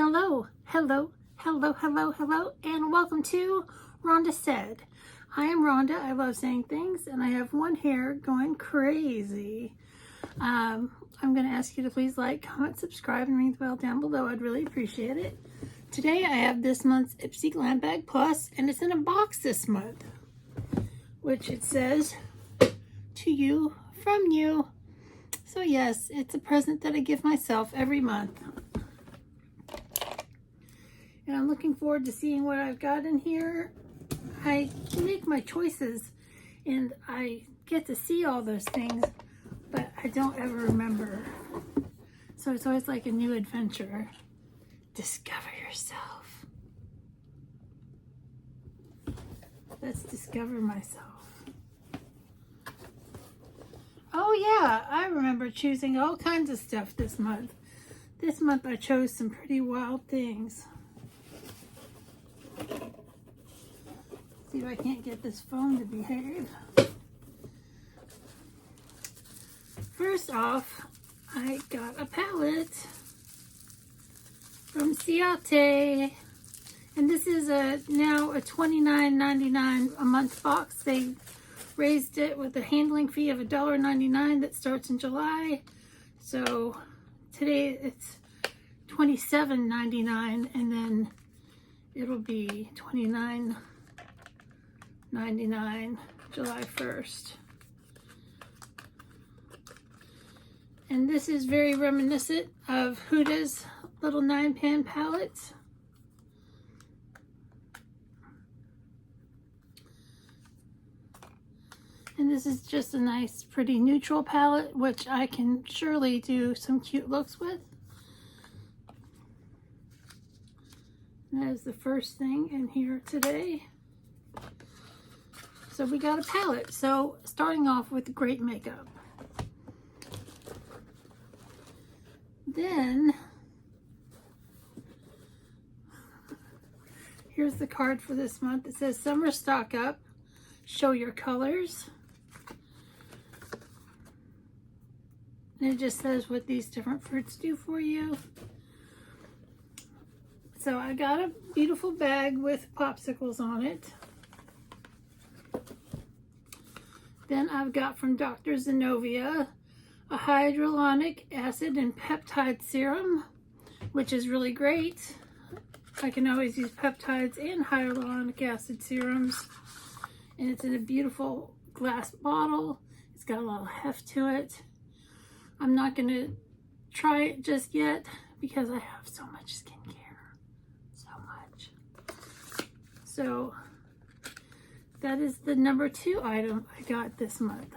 Hello, hello, hello, hello, hello, and welcome to Rhonda Said. I am Rhonda. I love saying things, and I have one hair going crazy. I'm going to ask you to please like, comment, subscribe, and ring the bell down below. I'd really appreciate it. Today I have this month's Ipsy Glam Bag Plus, and it's in a box this month, which it says, to you, from you. So yes, it's a present that I give myself every month. And I'm looking forward to seeing what I've got in here. I make my choices and I get to see all those things, but I don't ever remember. So it's always like a new adventure. Discover yourself. Let's discover myself. Oh yeah, I remember choosing all kinds of stuff this month. This month I chose some pretty wild things. See if I can't get this phone to behave. First off, I got a palette from Ciate. And this is now a $29.99 a month box. They raised it with a handling fee of $1.99 that starts in July. So today it's $27.99 and then it'll be $29.99 July 1st. And this is very reminiscent of Huda's little 9-pan palettes. And this is just a nice, pretty neutral palette, which I can surely do some cute looks with. That is the first thing in here today. So we got a palette. So starting off with great makeup. Then here's the card for this month. It says summer stock up, show your colors. And it just says what these different fruits do for you. So I got a beautiful bag with popsicles on it. Then I've got from Dr. Zenobia a hyaluronic acid and peptide serum, which is really great. I can always use peptides and hyaluronic acid serums. And it's in a beautiful glass bottle. It's got a lot of heft to it. I'm not going to try it just yet because I have so much skincare. So that is the number 2 item I got this month.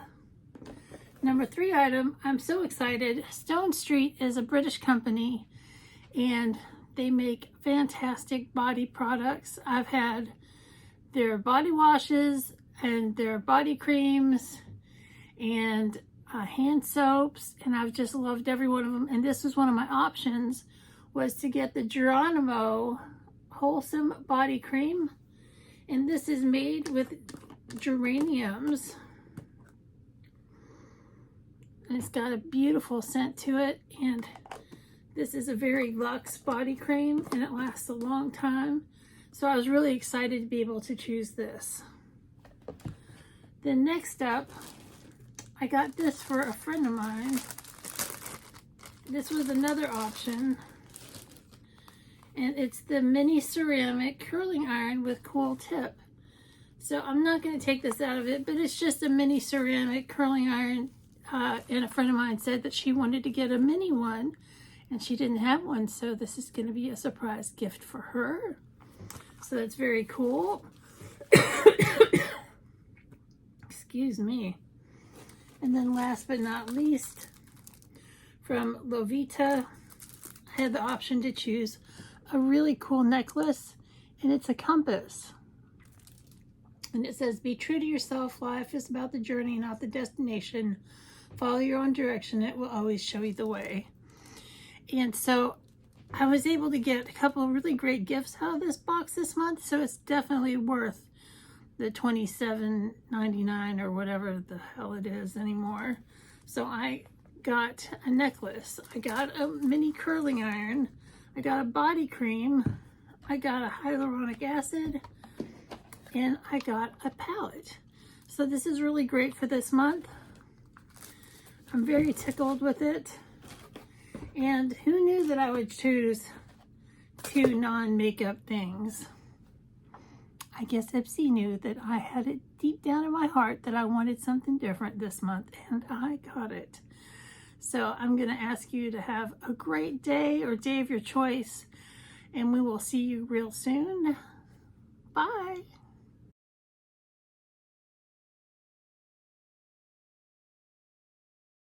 Number 3 item, I'm so excited. Stone Street is a British company and they make fantastic body products. I've had their body washes and their body creams and hand soaps, and I've just loved every one of them. And this was one of my options, was to get the Geronimo Wholesome Body Cream. And this is made with geraniums. And it's got a beautiful scent to it. And this is a very luxe body cream and it lasts a long time. So I was really excited to be able to choose this. Then next up, I got this for a friend of mine. This was another option. And it's the mini ceramic curling iron with cool tip. So I'm not going to take this out of it, but it's just a mini ceramic curling iron. And a friend of mine said that she wanted to get a mini one and she didn't have one. So this is going to be a surprise gift for her. So that's very cool. Excuse me. And then last but not least, from Lovita, I had the option to choose a really cool necklace, and it's a compass. And it says, be true to yourself. Life is about the journey, not the destination. Follow your own direction. It will always show you the way. And so I was able to get a couple of really great gifts out of this box this month. So it's definitely worth the $27.99 or whatever the hell it is anymore. So I got a necklace. I got a mini curling iron. I got a body cream, I got a hyaluronic acid, and I got a palette. So this is really great for this month. I'm very tickled with it. And who knew that I would choose 2 non-makeup things? I guess Ipsy knew that I had it deep down in my heart that I wanted something different this month, and I got it. So I'm going to ask you to have a great day or day of your choice, and we will see you real soon. Bye.